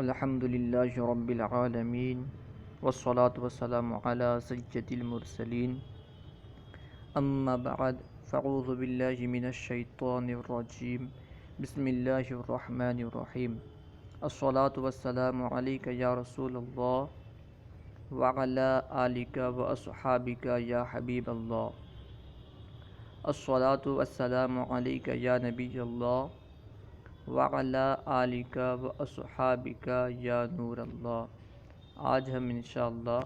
الحمد للہ رب العالمین والصلاة والسلام علی سید المرسلین اما بعد فاعوذ باللہ من الشیطان الرجیم بسم اللہ الرحمن الرحیم الصلاة والسلام علیک یا رسول اللہ وعلی آلک واصحابک یا حبیب اللہ الصلاة والسلام علیک یا نبی اللہ وعلی آلک واصحابک یا نور اللہ۔ آج ہم انشاءاللہ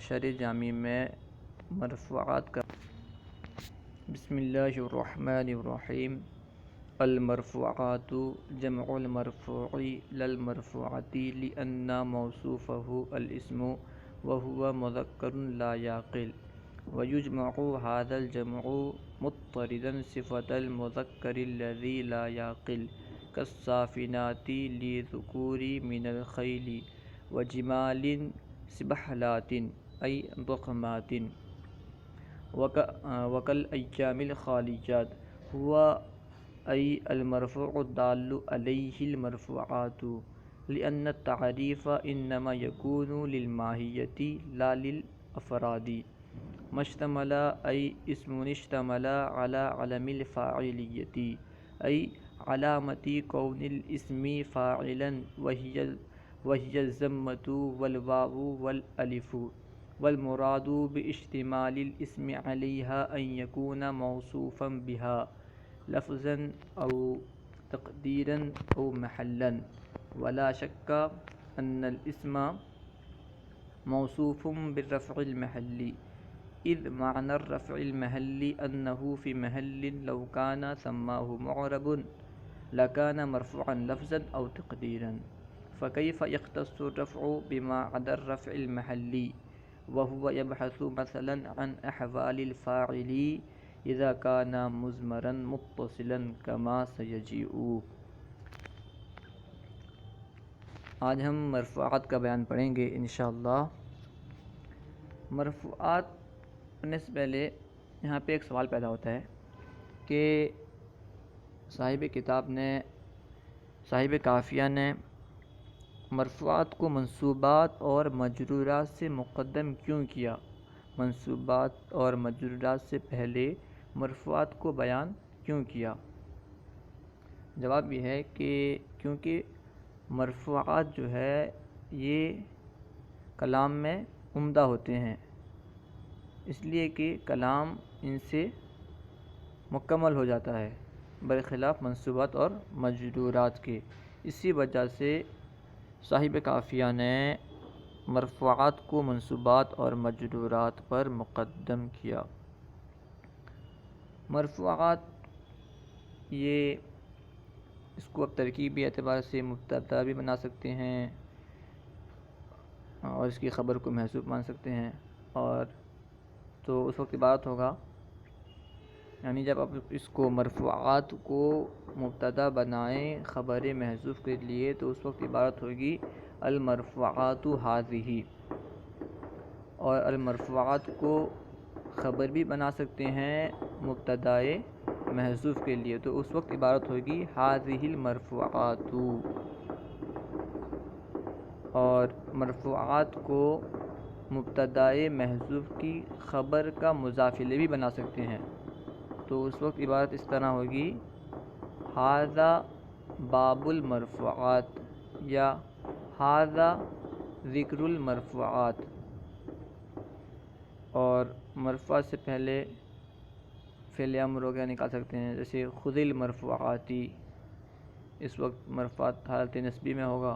شرح جامی میں مرفوعات کا بسم اللہ الرحمن الرحیم۔ المرفوعات جمع المرفوع للمرفوعة لأن موصوفه الاسم وهو مذکر لا یعقل، ويجمع هذا الجمع مضطردا صفة المذکر الذي لا يعقل كالصافنات لذكور من الخيل وجمال سبحلات أي ضخمات وكالأيام الخاليات هو أي المرفوع الدال عليه المرفوعات، لأن التعريف إنما يكون للماهية لا للأفراد. ما اشتمل أي اسم اشتمل على علم الفاعلية أي علامة كون الاسم فاعلا وهي الضمة والواو والألف، والمراد باشتمال الاسم عليها أن يكون موصوفا بها لفظا أو تقديرا أو محلا، ولا شك أن الاسم موصوف بالرفع المحلي، إذ معنى الرفع المحلي أنه في محل لو كان سماه معرب لكان مرفوعا لفظا أو تقديرا، فكيف يختص الرفع بما عدا الرفع المحلي وهو يبحث مثلا عن أحوال الفاعل إذا كان مضمرا متصلا كما سيجيء۔ آج ہم مرفوعات کا بیان پڑھیں گے انشاءاللہ۔ مرفوعات پڑھنے سے پہلے یہاں پہ ایک سوال پیدا ہوتا ہے کہ صاحب کتاب نے، صاحب قافیہ نے مرفوعات کو منصوبات اور مجرورات سے مقدم کیوں کیا؟ منصوبات اور مجرورات سے پہلے مرفوعات کو بیان کیوں کیا؟ جواب یہ ہے کہ کیونکہ مرفوعات جو ہے یہ کلام میں عمدہ ہوتے ہیں، اس لیے کہ کلام ان سے مکمل ہو جاتا ہے برخلاف منصوبات اور مجرورات کے۔ اسی وجہ سے صاحب قافیہ نے مرفوعات کو منصوبات اور مجرورات پر مقدم کیا۔ مرفوعات یہ اس کو اب ترکیبی اعتبار سے مبتدا بھی بنا سکتے ہیں اور اس کی خبر کو محذوف مان سکتے ہیں، اور تو اس وقت عبارت ہوگا، یعنی جب آپ اس کو مرفوعات کو مبتدا بنائیں خبر محذوف کے لیے تو اس وقت عبارت ہوگی المرفوعات هذه، اور المرفوعات کو خبر بھی بنا سکتے ہیں مبتدائے محذوف کے لیے تو اس وقت عبارت ہوگی هذه المرفوعات، اور مرفوعات کو مبتدائے محذوف کی خبر کا مضاف الیہ بھی بنا سکتے ہیں تو اس وقت عبارت اس طرح ہوگی ھذا باب المرفوعات یا ھذا ذکر المرفوعات، اور مرفوعات سے پہلے فعل امر وغیرہ نکال سکتے ہیں، جیسے خذ المرفوعات، اس وقت مرفوعات حالت نسبی میں ہوگا،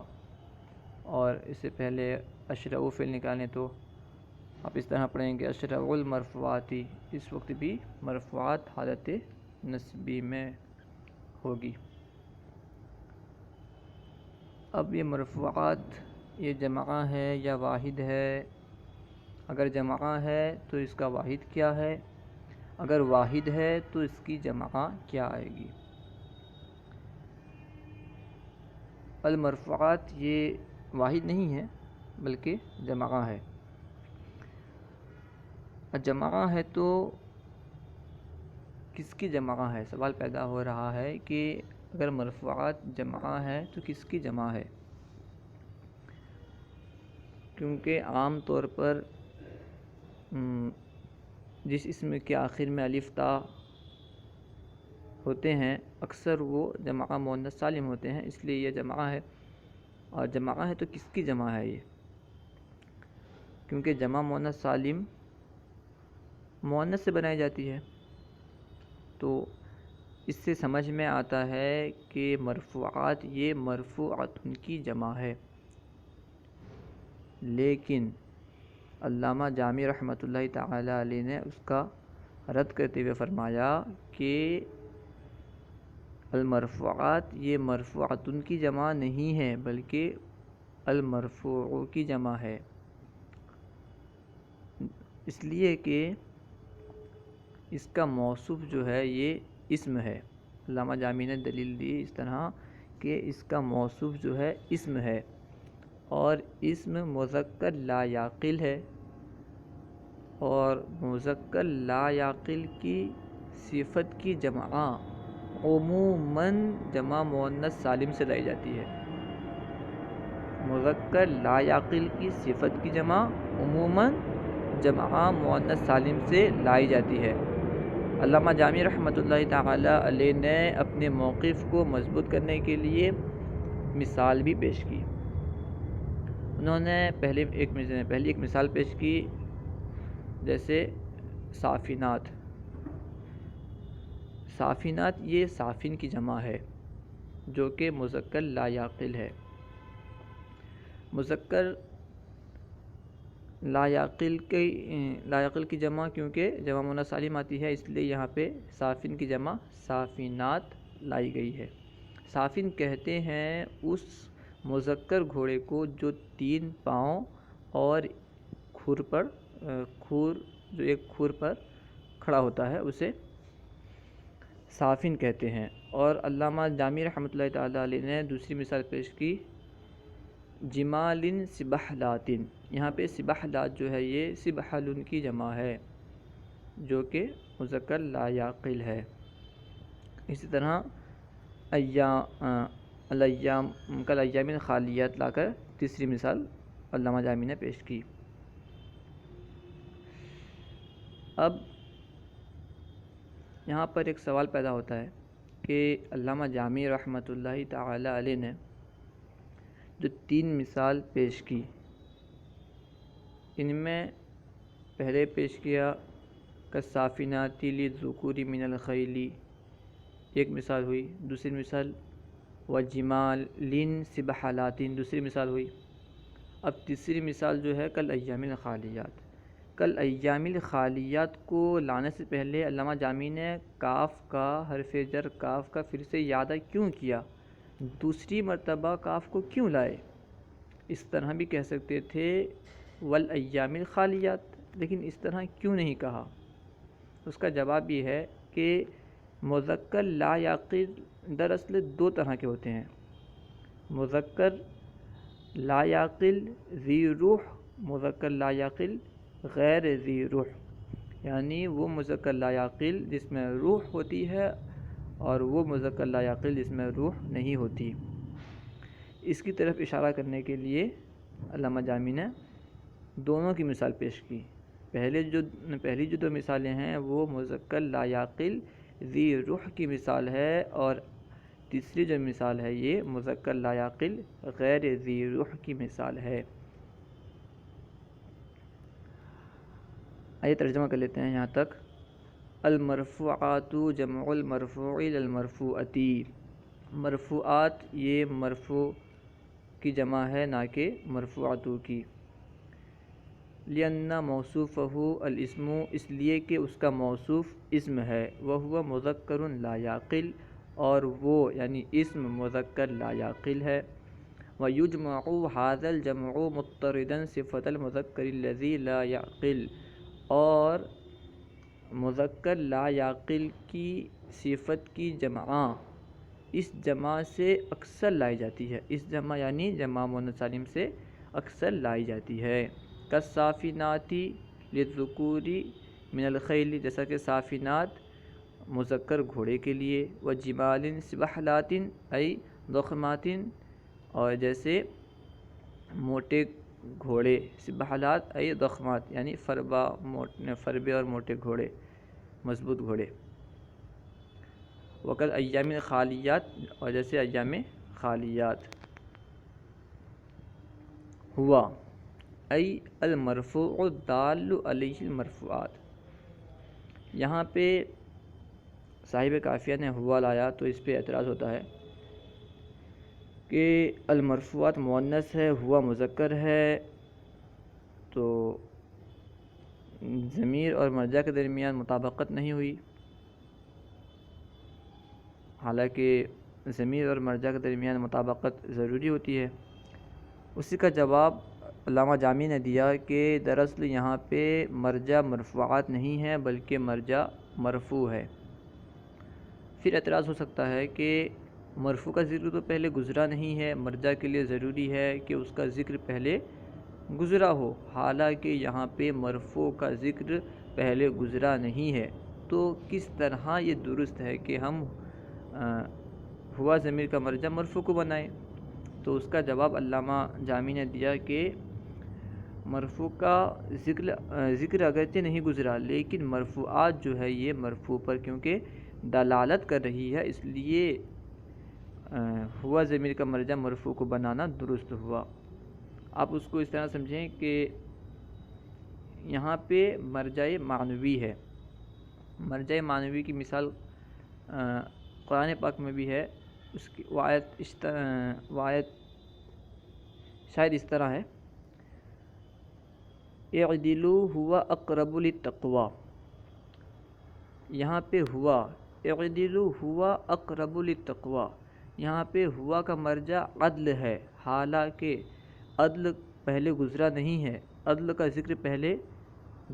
اور اس سے پہلے اشرع فعل نکالیں تو آپ اس طرح پڑھیں گے اشرع المرفوعات، اس وقت بھی مرفوعات حالت نسبی میں ہوگی۔ اب یہ مرفوعات یہ جمع ہے یا واحد ہے؟ اگر جمع ہے تو اس کا واحد کیا ہے؟ اگر واحد ہے تو اس کی جمع کیا آئے گی؟ المرفوعات یہ واحد نہیں ہے بلکہ جمع ہے۔ جمع ہے تو کس کی جمع ہے؟ سوال پیدا ہو رہا ہے کہ اگر مرفوعات جمع ہے تو کس کی جمع ہے؟ کیونکہ عام طور پر جس اسم کے آخر میں الف تا ہوتے ہیں اکثر وہ جمع مؤنث سالم ہوتے ہیں، اس لیے یہ جمع ہے۔ اور جمع ہے تو کس کی جمع ہے یہ؟ کیونکہ جمع مؤنث سالم مؤنث سے بنائی جاتی ہے، تو اس سے سمجھ میں آتا ہے کہ مرفوعات یہ مرفوعات ان کی جمع ہے۔ لیکن علامہ جامی رحمۃ اللہ تعالی علیہ نے اس کا رد کرتے ہوئے فرمایا کہ المرفوعات یہ مرفوعات ان کی جمع نہیں ہے بلکہ المرفوع کی جمع ہے، اس لیے کہ اس کا موصوف جو ہے یہ اسم ہے۔ علامہ جامی نے دلیل دی اس طرح کہ اس کا موصوف جو ہے اسم ہے، اور اسم مذکر لا یعقل ہے، اور مذکر لا یعقل کی صفت کی جمع عموماً جمع مؤنث سالم سے لائی جاتی ہے۔ مذکر لا یعقل کی صفت کی جمع عموماً جمع مؤنث سالم سے لائی جاتی ہے۔ علامہ جامی رحمۃ اللہ تعالی علیہ نے اپنے موقف کو مضبوط کرنے کے لیے مثال بھی پیش کی۔ انہوں نے پہلی ایک مثال پیش کی، جیسے صافنات۔ صافنات یہ صافن کی جمع ہے جو کہ مذکر لا یعقل ہے۔ مذکر لا یعقل کی جمع کیونکہ جمع مؤنث سالم آتی ہے، اس لیے یہاں پہ صافن کی جمع صافنات لائی گئی ہے۔ صافن کہتے ہیں اس مذکر گھوڑے کو جو 3 پاؤں اور جو ایک کھور پر کھڑا ہوتا ہے اسے صافن کہتے ہیں۔ اور علامہ جامی رحمۃ اللہ تعالی علیہ نے دوسری مثال پیش کی، جمال سبحلات۔ یہاں پہ سبحلات جو ہے یہ سبحل کی جمع ہے جو کہ مذکر لا یعقل ہے۔ اسی طرح الایام الخالیات لا کر تیسری مثال علامہ جامی نے پیش کی۔ اب یہاں پر ایک سوال پیدا ہوتا ہے کہ علامہ جامی رحمۃ اللہ تعالی علیہ نے جو 3 مثال پیش کی، ان میں پہلے پیش کیا کالصافنات للذکور من الخیل، ایک مثال ہوئی۔ دوسری مثال وجمال سبحلات، دوسری مثال ہوئی۔ اب تیسری مثال جو ہے کالایام الخالیات۔ کالایام الخالیات کو لانے سے پہلے علامہ جامی نے کاف کا حرف جر کاف کا پھر سے اعادہ کیوں کیا، دوسری مرتبہ کاف کو کیوں لائے؟ اس طرح بھی کہہ سکتے تھے والایام الخالیات، لیکن اس طرح کیوں نہیں کہا؟ اس کا جواب یہ ہے کہ مذکر لا یعقل دراصل 2 طرح کے ہوتے ہیں، مذکر لا یعقل ذی روح، مذکر لا یعقل غیر ذی روح، یعنی وہ مذکر لا یعقل جس میں روح ہوتی ہے اور وہ مذکر لا یعقل جس میں روح نہیں ہوتی۔ اس کی طرف اشارہ کرنے کے لیے علامہ جامی نے دونوں کی مثال پیش کی۔ پہلی جو 2 مثالیں ہیں وہ مذکر لا یعقل ذی روح کی مثال ہے، اور تیسری جو مثال ہے یہ مذکر لا یعقل غیر ذی روح کی مثال ہے۔ آئیے ترجمہ کر لیتے ہیں یہاں تک۔ المرفوعات جمع المرفوع للمرفوعۃ، مرفوعات یہ مرفوع کی جمع ہے نہ کہ مرفوعاتو کی۔ لأن موصوفہ الاسم، اس لیے کہ اس کا موصوف اسم ہے، وہو مذکر لا یعقل، اور وہ یعنی اسم مذکر لا یعقل ہے۔ ویجمع ھذا الجمع مضطردا صفۃ المذکر الذی لا یعقل، اور مذکر لا یعقل کی صفت کی جمع اس جمع سے اکثر لائی جاتی ہے، اس جمع یعنی جمع مؤنث سالم سے اکثر لائی جاتی ہے۔ کالصافنات للذکور من الخیل، جیسا کہ صافنات مذکر گھوڑے کے لیے، وجمال سبحلات ای ضخمات، اور جیسے موٹے گھوڑے، سبحلات ای ضخمات یعنی فربے اور موٹے گھوڑے، مضبوط گھوڑے، وقت ایام خالیات اور جیسے ایام خالیات۔ ہوا ای المرفوع الدال علیہ المرفوعات، یہاں پہ صاحب کافیہ نے ہوا لایا تو اس پہ اعتراض ہوتا ہے کہ المرفوعات مؤنث ہے، ہوا مذکر ہے، تو ضمیر اور مرجع کے درمیان مطابقت نہیں ہوئی، حالانکہ ضمیر اور مرجع کے درمیان مطابقت ضروری ہوتی ہے۔ اسی کا جواب علامہ جامی نے دیا کہ دراصل یہاں پہ مرجع مرفوعات نہیں ہے بلکہ مرجع مرفوع ہے۔ پھر اعتراض ہو سکتا ہے کہ مرفوع کا ذکر تو پہلے گزرا نہیں ہے، مرجع کے لیے ضروری ہے کہ اس کا ذکر پہلے گزرا ہو، حالانکہ یہاں پہ مرفوع کا ذکر پہلے گزرا نہیں ہے، تو کس طرح یہ درست ہے کہ ہم ہوا ضمیر کا مرجع مرفوع کو بنائیں؟ تو اس کا جواب علامہ جامی نے دیا کہ مرفوع کا ذکر اگرچہ نہیں گزرا لیکن مرفوعات جو ہے یہ مرفوع پر کیونکہ دلالت کر رہی ہے، اس لیے ہوا ضمیر کا مرجع مرفوع کو بنانا درست ہوا۔ آپ اس کو اس طرح سمجھیں کہ یہاں پہ مرجع معنوی ہے، مرجع معنوی کی مثال قرآن پاک میں بھی ہے، اس کی وآیت شاید اس طرح ہے، اعدلوا هو اقرب للتقوی، یہاں پہ ہوا اعدلوا هو اقرب للتقوی، یہاں پہ ہوا کا مرجع عدل ہے، حالانکہ عدل پہلے گزرا نہیں ہے، عدل کا ذکر پہلے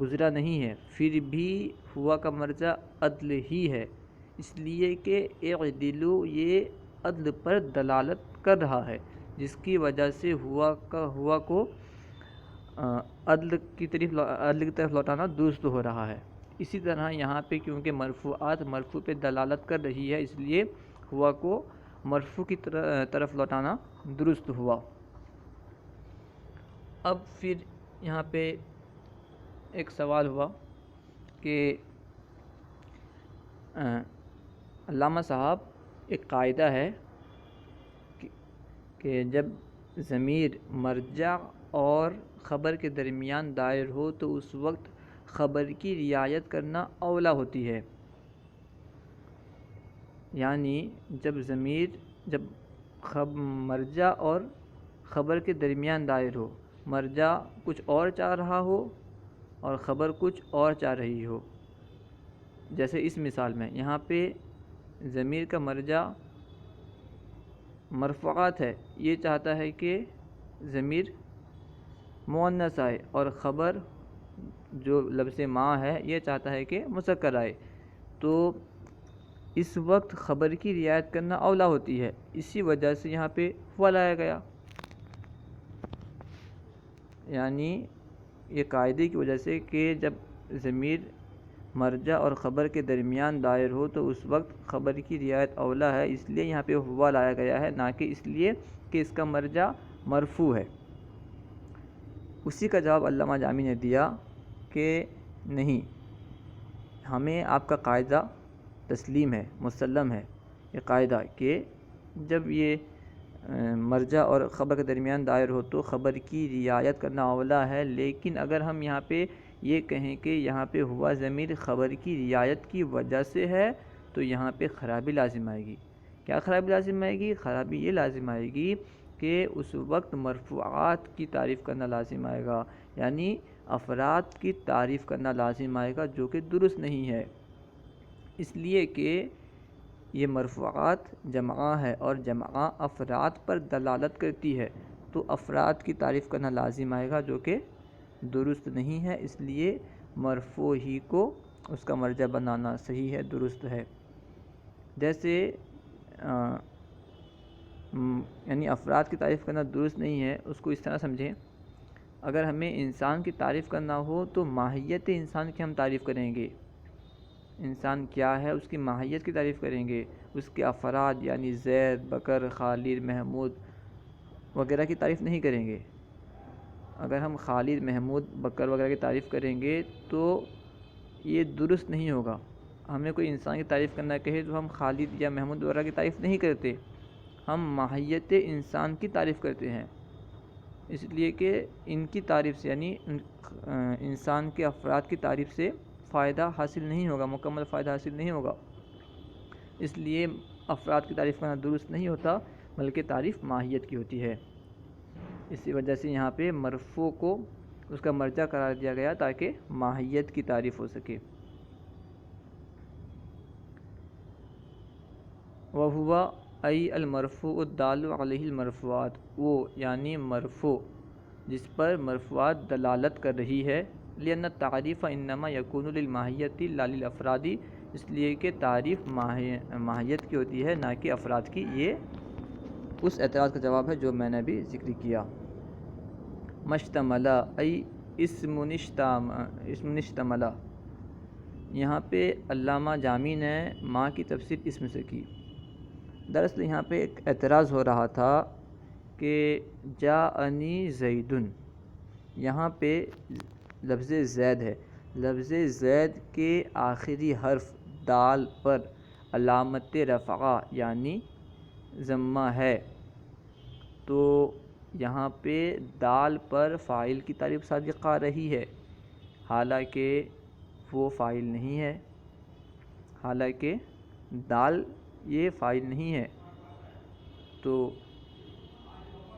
گزرا نہیں ہے، پھر بھی ہوا کا مرجع عدل ہی ہے، اس لیے کہ اعدلوا یہ عدل پر دلالت کر رہا ہے، جس کی وجہ سے ہوا کو عدل کی طرف لوٹانا درست ہو رہا ہے۔ اسی طرح یہاں پہ کیونکہ مرفوعات مرفوع پہ دلالت کر رہی ہے، اس لیے ہوا کو مرفوع کی طرف لوٹانا درست ہوا۔ اب پھر یہاں پہ ایک سوال ہوا کہ علامہ صاحب ایک قاعدہ ہے کہ جب ضمیر مرجع اور خبر کے درمیان دائر ہو تو اس وقت خبر کی رعایت کرنا اولیٰ ہوتی ہے، یعنی جب مرجع اور خبر کے درمیان دائر ہو، مرجع کچھ اور چاہ رہا ہو اور خبر کچھ اور چاہ رہی ہو، جیسے اس مثال میں یہاں پہ ضمیر کا مرجع مرفوعات ہے، یہ چاہتا ہے کہ ضمیر مؤنث آئے، اور خبر جو لفظ ما ہے یہ چاہتا ہے کہ مذکر آئے، تو اس وقت خبر کی رعایت کرنا اولیٰ ہوتی ہے، اسی وجہ سے یہاں پہ ہوا لایا گیا، یعنی یہ قاعدے کی وجہ سے کہ جب ضمیر مرجع اور خبر کے درمیان دائر ہو تو اس وقت خبر کی رعایت اولیٰ ہے، اس لیے یہاں پہ ہوا لایا گیا ہے، نہ کہ اس لیے کہ اس کا مرجع مرفوع ہے۔ اسی کا جواب علامہ جامی نے دیا کہ نہیں، ہمیں آپ کا قاعدہ تسلیم ہے، مسلم ہے یہ قاعدہ کہ جب یہ مرجع اور خبر کے درمیان دائر ہو تو خبر کی رعایت کرنا اولیٰ ہے، لیکن اگر ہم یہاں پہ یہ کہیں کہ یہاں پہ ہوا ضمیر خبر کی رعایت کی وجہ سے ہے تو یہاں پہ خرابی لازم آئے گی۔ کیا خرابی لازم آئے گی؟ خرابی یہ لازم آئے گی کہ اس وقت مرفوعات کی تعریف کرنا لازم آئے گا، یعنی افراد کی تعریف کرنا لازم آئے گا، جو کہ درست نہیں ہے، اس لیے کہ یہ مرفوعات جمع ہے اور جمع افراد پر دلالت کرتی ہے، تو افراد کی تعریف کرنا لازم آئے گا جو کہ درست نہیں ہے، اس لیے مرفوع ہی کو اس کا مرجع بنانا صحیح ہے، درست ہے۔ جیسے یعنی افراد کی تعریف کرنا درست نہیں ہے، اس کو اس طرح سمجھیں، اگر ہمیں انسان کی تعریف کرنا ہو تو ماہیت انسان کی ہم تعریف کریں گے، انسان کیا ہے اس کی ماہیت کی تعریف کریں گے، اس کے افراد یعنی زید، بکر، خالد، محمود وغیرہ کی تعریف نہیں کریں گے۔ اگر ہم خالد، محمود، بکر وغیرہ کی تعریف کریں گے تو یہ درست نہیں ہوگا. ہمیں کوئی انسان کی تعریف کرنا کہے تو ہم خالد یا محمود وغیرہ کی تعریف نہیں کرتے، ہم ماہیت انسان کی تعریف کرتے ہیں. اس لیے کہ ان کی تعریف سے یعنی انسان کے افراد کی تعریف سے فائدہ حاصل نہیں ہوگا، مکمل فائدہ حاصل نہیں ہوگا. اس لیے افراد کی تعریف کرنا درست نہیں ہوتا، بلکہ تعریف ماہیت کی ہوتی ہے. اسی وجہ سے یہاں پہ مرفوع کو اس کا مرجع قرار دیا گیا تاکہ ماہیت کی تعریف ہو سکے. وَهُوَ ای المرفوع الدال علیہ المرفوعات، وہ یعنی مرفوع جس پر مرفوعات دلالت کر رہی ہے. لأن التعریف انما یکون للماہیت لا للافراد، اس لیے کہ تعریف ماہیت کی ہوتی ہے نہ کہ افراد کی. یہ اس اعتراض کا جواب ہے جو میں نے ابھی ذکر کیا. مشتملہ ای اسم اشتملہ، یہاں پہ علامہ جامی نے ماں کی تفسیر اسم سے کی. دراصل یہاں پہ ایک اعتراض ہو رہا تھا کہ جاءنی زیدن، یہاں پہ لفظ زید ہے، لفظ زید کے آخری حرف دال پر علامت رفعہ یعنی ضمہ ہے، تو یہاں پہ دال پر فاعل کی تعریف صادق آ رہی ہے، حالانکہ وہ فاعل نہیں ہے، حالانکہ دال یہ فاعل نہیں ہے. تو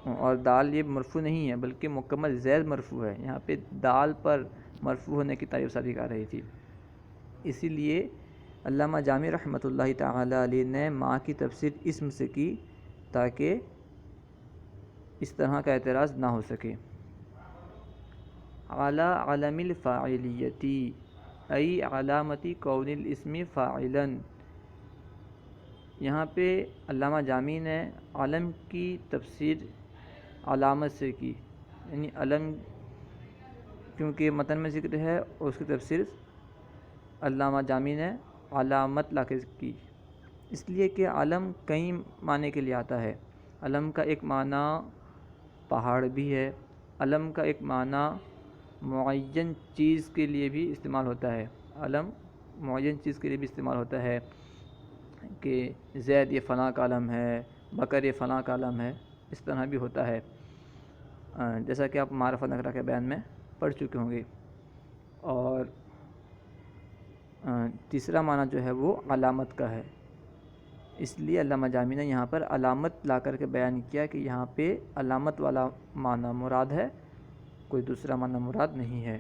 اور دال یہ مرفوع نہیں ہے بلکہ مکمل زید مرفوع ہے، یہاں پہ دال پر مرفوع ہونے کی تعریف صادق آ رہی تھی. اسی لیے علامہ جامی رحمۃ اللہ تعالی علیہ نے ماں کی تفسیر اسم سے کی تاکہ اس طرح کا اعتراض نہ ہو سکے. علی علم الفاعلیتی ای علامتی کون الاسم فاعلا، یہاں پہ علامہ جامی نے علم کی تفسیر علامت سے کی، یعنی علم کیونکہ متن میں ذکر ہے اور اس کی تفسیر علامہ جامی نے علامت لا کے کی، اس لیے کہ علم کئی معنی کے لیے آتا ہے. علم کا ایک معنی پہاڑ بھی ہے، علم کا ایک معنی معین چیز کے لیے بھی استعمال ہوتا ہے، علم معین چیز کے لیے بھی استعمال ہوتا ہے کہ زید یہ فلاں کا علم ہے، بکر یہ فلاں کا علم ہے، اس طرح بھی ہوتا ہے، جیسا کہ آپ معرفہ نکرہ کے بیان میں پڑھ چکے ہوں گے. اور تیسرا معنی جو ہے وہ علامت کا ہے، اس لیے علامہ جامی نے یہاں پر علامت لا کر کے بیان کیا کہ یہاں پہ علامت والا معنی مراد ہے، کوئی دوسرا معنی مراد نہیں ہے.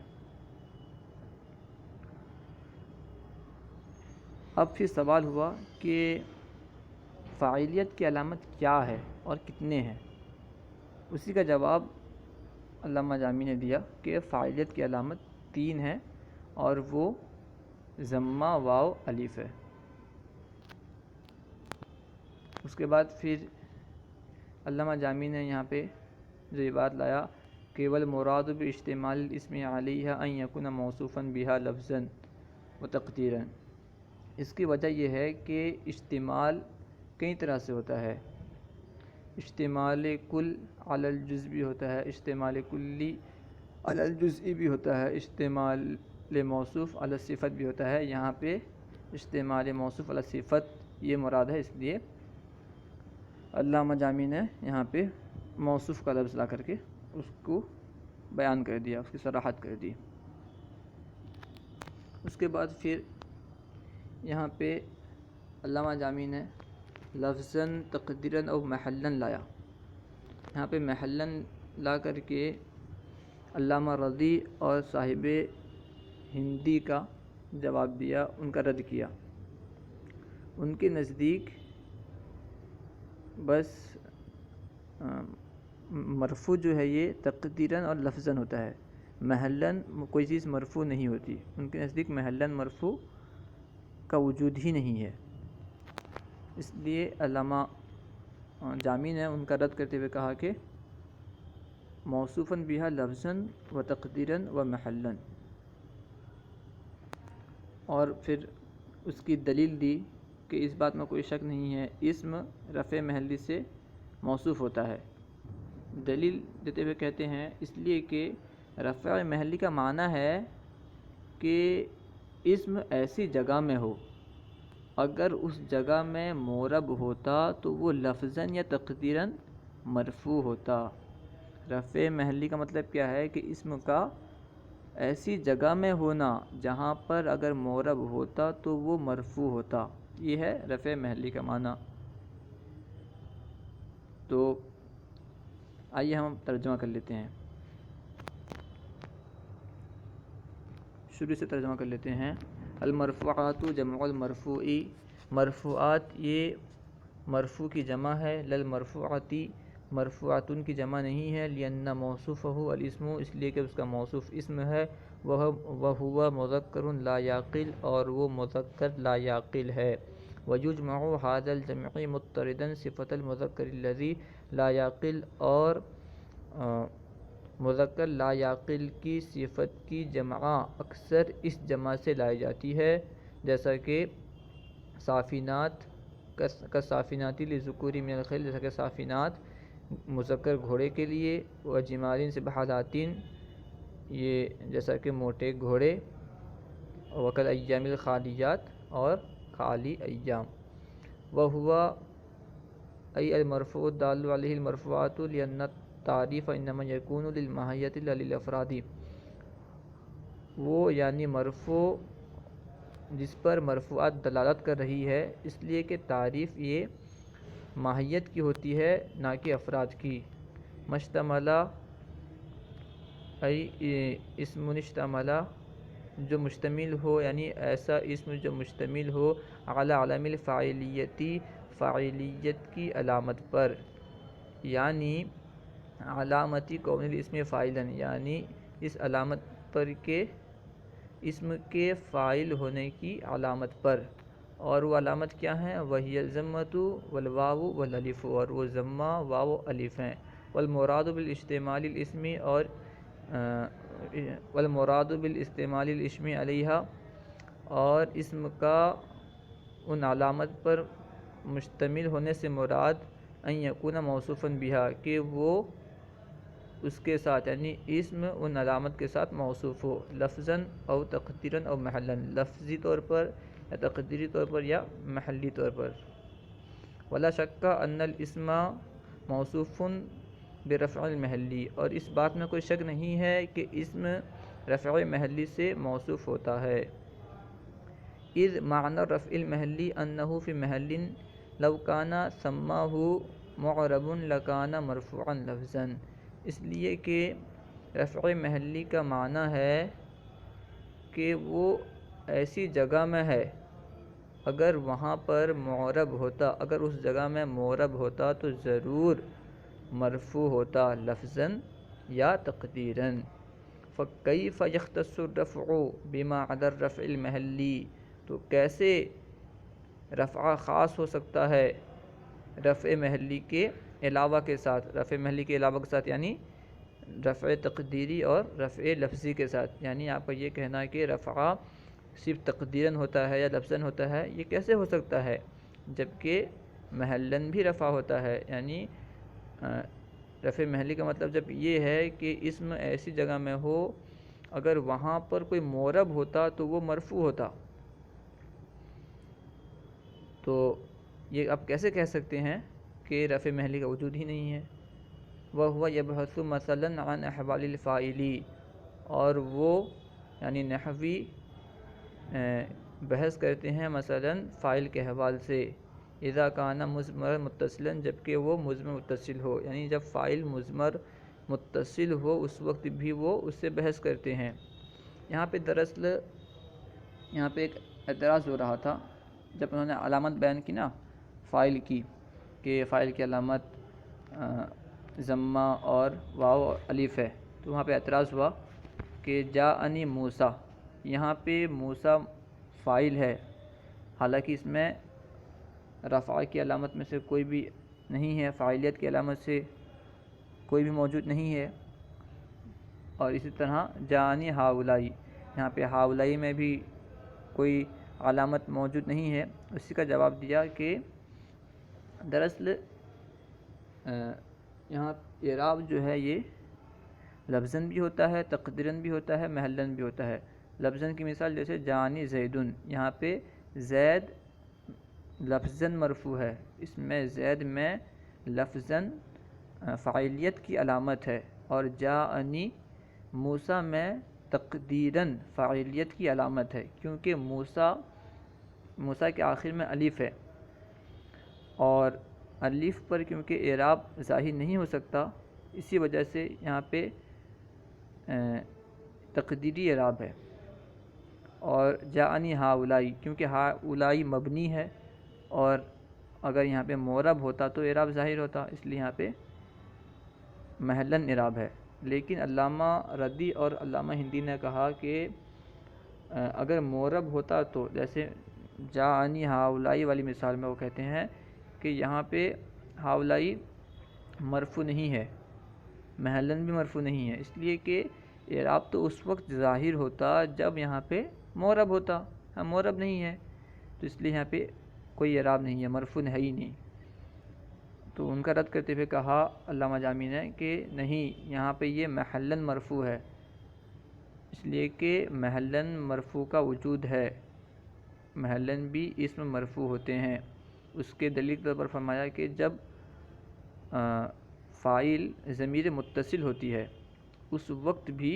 اب پھر سوال ہوا کہ فاعلیت کی علامت کیا ہے اور کتنے ہیں. اسی کا جواب علامہ جامی نے دیا کہ فاعلیت کی علامت 3 ہے اور وہ ضمہ واو الف ہے. اس کے بعد پھر علامہ جامی نے یہاں پہ جو یہ بات لایا کہ والمراد باجتماع الاسم علیہا ان یکون موصوفا بها لفظا وتقدیرا، اس کی وجہ یہ ہے کہ اشتمال کئی طرح سے ہوتا ہے. اشتمال کل علی الجزء بھی ہوتا ہے، اشتمال کلی علی الجزء بھی ہوتا ہے، اشتمال موصوف علی الصفت بھی ہوتا ہے. یہاں پہ اشتمال موصوف علی الصفت یہ مراد ہے، اس لیے علامہ جامی نے یہاں پہ موصوف کا لفظ لا کر کے اس کو بیان کر دیا، اس کی صراحت کر دی. اس کے بعد پھر یہاں پہ علامہ جامی نے لفظاً تقدیراً اور محلاً لایا. یہاں پہ محلاً لا کر کے علامہ رضی اور صاحب ہندی کا جواب دیا، ان کا رد کیا. ان کے نزدیک بس مرفوع جو ہے یہ تقدیراً اور لفظاً ہوتا ہے، محلاً کوئی چیز مرفوع نہیں ہوتی. ان کے نزدیک محلاً مرفوع کا وجود ہی نہیں ہے. اس لیے علامہ جامی نے ان کا رد کرتے ہوئے کہا کہ موصوفاً بہا لفظاً و تقدیراً و محلاً، اور پھر اس کی دلیل دی کہ اس بات میں کوئی شک نہیں ہے اسم رفع محلی سے موصوف ہوتا ہے. دلیل دیتے ہوئے کہتے ہیں اس لیے کہ رفع محلی کا معنی ہے کہ اسم ایسی جگہ میں ہو، اگر اس جگہ میں مورب ہوتا تو وہ لفظاً یا تقدیراً مرفوع ہوتا۔ رفع محلی کا مطلب کیا ہے کہ اسم کا ایسی جگہ میں ہونا جہاں پر اگر مورب ہوتا تو وہ مرفوع ہوتا، یہ ہے رفع محلی کا معنی۔ تو آئیے ہم ترجمہ کر لیتے ہیں، شروع سے ترجمہ کر لیتے ہیں۔ المرفوعات جمع المرفوع، مرفوعات یہ مرفوع کی جمع ہے، للمرفوعاتی مرفوعاتن کی جمع نہیں ہے، لأن موصوفہ الاسم، اس لیے کہ اس کا موصوف اسم ہے، وہو مذکر لا یعقل، اور وہ مذکر لا یعقل ہے۔ ویجمع ھذا الجمع مضطردا صفۃ المذکر الذی لا یعقل، اور مذکر لا یعقل کی صفت کی جمع اکثر اس جمع سے لائی جاتی ہے، جیسا کہ صافینات کصافیناتی للذکور من الخیل، جیسا کہ صافینات مذکر گھوڑے کے لیے، وجمالین سبحاتین، یہ جیسا کہ موٹے گھوڑے، وکل ایام الخالیات، اور خالی ایام۔ وہو ای المرفوع الدال علیہ المرفوعات لأن التعریف انما یکون للماہیۃ لا للافراد، وہ یعنی مرفوع جس پر مرفوعات دلالت کر رہی ہے، اس لیے کہ تعریف یہ ماہیت کی ہوتی ہے نہ کہ افراد کی۔ مشتملہ ای اسم اشتملہ، جو مشتمل ہو، یعنی ایسا اسم جو مشتمل ہو علی علم الفاعلیتی، فاعلیت کی علامت پر، یعنی علامتی کون الاسم فاعلا، یعنی اس علامت پر کہ اسم کے فاعل ہونے کی علامت پر، اور وہ علامت کیا ہیں؟ وہی الضمۃ والواو والالف، اور وہ ضمہ واو الف ہیں۔ والمراد بالاستعمال الاسم، اور والمراد بالاستعمال الاسم علیہا، اور اسم کا ان علامت پر مشتمل ہونے سے مراد ان یکون موصوفا بہا، کہ وہ اس کے ساتھ، یعنی اسم ان علامت کے ساتھ موصوف ہو، لفظاً او تقدیراً او محلاً، لفظی طور پر یا تقدیری طور پر یا محلی طور پر۔ ولا شک ان الاسم موصوف برفع المحلی، اور اس بات میں کوئی شک نہیں ہے کہ اسم رفع محلی سے موصوف ہوتا ہے۔ اذ معنی رفع المحلی انہ فی محل لو کان سماہ معرب لکان مرفوعا لفظا، اس لیے کہ رفع محلی کا معنی ہے کہ وہ ایسی جگہ میں ہے، اگر وہاں پر معرب ہوتا، اگر اس جگہ میں معرب ہوتا تو ضرور مرفوع ہوتا، لفظاً یا تقدیراً۔ فکیف یختص الرفع بما عدا الرفع المحلی، تو کیسے رفع خاص ہو سکتا ہے رفع محلی کے علاوہ کے ساتھ، رفع محلی کے علاوہ کے ساتھ، یعنی رفع تقدیری اور رفع لفظی کے ساتھ، یعنی آپ کا یہ کہنا ہے کہ رفع صرف تقدیراً ہوتا ہے یا لفظاً ہوتا ہے، یہ کیسے ہو سکتا ہے جبکہ محلاً بھی رفع ہوتا ہے؟ یعنی رفع محلی کا مطلب جب یہ ہے کہ اسم ایسی جگہ میں ہو اگر وہاں پر کوئی معرب ہوتا تو وہ مرفوع ہوتا، تو یہ آپ کیسے کہہ سکتے ہیں کہ رفع محلی کا وجود ہی نہیں ہے؟ وَهُوَ يَبْحَثُ مَثَلًا عَنْ أَحْوَالِ الْفَاعِلِ، اور وہ یعنی نحوی بحث کرتے ہیں مثلاً فاعل کے حوال سے، اذا کان مضمر متصلا، جبکہ وہ مضمر متصل ہو، یعنی جب فاعل مضمر متصل ہو اس وقت بھی وہ اس سے بحث کرتے ہیں۔ یہاں پہ دراصل یہاں پہ ایک اعتراض ہو رہا تھا جب انہوں نے علامت بیان کی نا فاعل کی، کہ فاعل کی علامت ضمہ اور واو اور الف ہے، تو وہاں پہ اعتراض ہوا کہ جاءنی موسیٰ، یہاں پہ موسیٰ فاعل ہے، حالانکہ اس میں رفع کی علامت میں سے کوئی بھی نہیں ہے، فاعلیت کی علامت سے کوئی بھی موجود نہیں ہے، اور اسی طرح جاءنی ہؤلاء، یہاں پہ ہؤلاء میں بھی کوئی علامت موجود نہیں ہے۔ اسی کا جواب دیا کہ دراصل یہاں اعراب جو ہے یہ لفظاً بھی ہوتا ہے، تقدیراً بھی ہوتا ہے، محلاً بھی ہوتا ہے۔ لفظاً کی مثال جیسے جانی زیدن، یہاں پہ زید لفظاً مرفوع ہے، اس میں زید میں لفظاً فاعلیت کی علامت ہے، اور جاءنی موسیٰ میں تقدیراً فاعلیت کی علامت ہے، کیونکہ موسیٰ کے آخر میں الف ہے، اور الف پر کیونکہ اعراب ظاہر نہیں ہو سکتا، اسی وجہ سے یہاں پہ تقدیری اعراب ہے۔ اور جاءنی ہاؤلائی، کیونکہ ہاؤلائی مبنی ہے، اور اگر یہاں پہ معرب ہوتا تو اعراب ظاہر ہوتا، اس لیے یہاں پہ محلاً اعراب ہے۔ لیکن علامہ ردی اور علامہ ہندی نے کہا کہ اگر معرب ہوتا تو، جیسے جاءنی ہاؤلائی والی مثال میں وہ کہتے ہیں کہ یہاں پہ ہاؤلائی مرفوع نہیں ہے، محلاً بھی مرفوع نہیں ہے، اس لیے کہ اعراب تو اس وقت ظاہر ہوتا جب یہاں پہ معرب ہوتا، ہاں معرب نہیں ہے تو اس لیے یہاں پہ کوئی اعراب نہیں ہے، مرفوع ہے ہی نہیں۔ تو ان کا رد کرتے ہوئے کہا علامہ جامی نے کہ نہیں، یہاں پہ یہ محلاً مرفوع ہے، اس لیے کہ محلاً مرفوع کا وجود ہے، محلاً بھی اسم مرفوع ہوتے ہیں۔ اس کے دلیل کے طور پر فرمایا کہ جب فاعل ضمیر متصل ہوتی ہے اس وقت بھی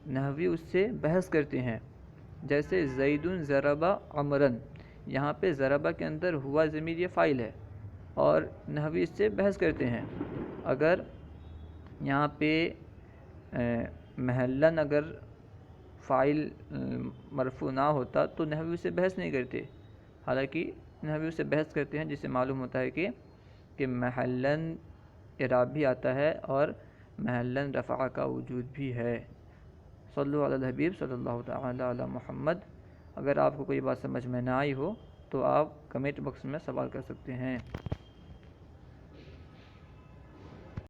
نحوی اس سے بحث کرتے ہیں، جیسے زید ضرب عمرا، یہاں پہ ضربہ کے اندر ہوا ضمیر یہ فاعل ہے، اور نحوی اس سے بحث کرتے ہیں۔ اگر یہاں پہ محلاً اگر فاعل مرفوع نہ ہوتا تو نحوی اس سے بحث نہیں کرتے، حالانکہ نحوی اس سے بحث کرتے ہیں، جس سے معلوم ہوتا ہے کہ محلاً اعراب بھی آتا ہے اور محلاً رفع کا وجود بھی ہے۔ صلو علی الحبیب صلی اللہ تعالی علی محمد۔ اگر آپ کو کوئی بات سمجھ میں نہ آئی ہو تو آپ کمنٹ باکس میں سوال کر سکتے ہیں۔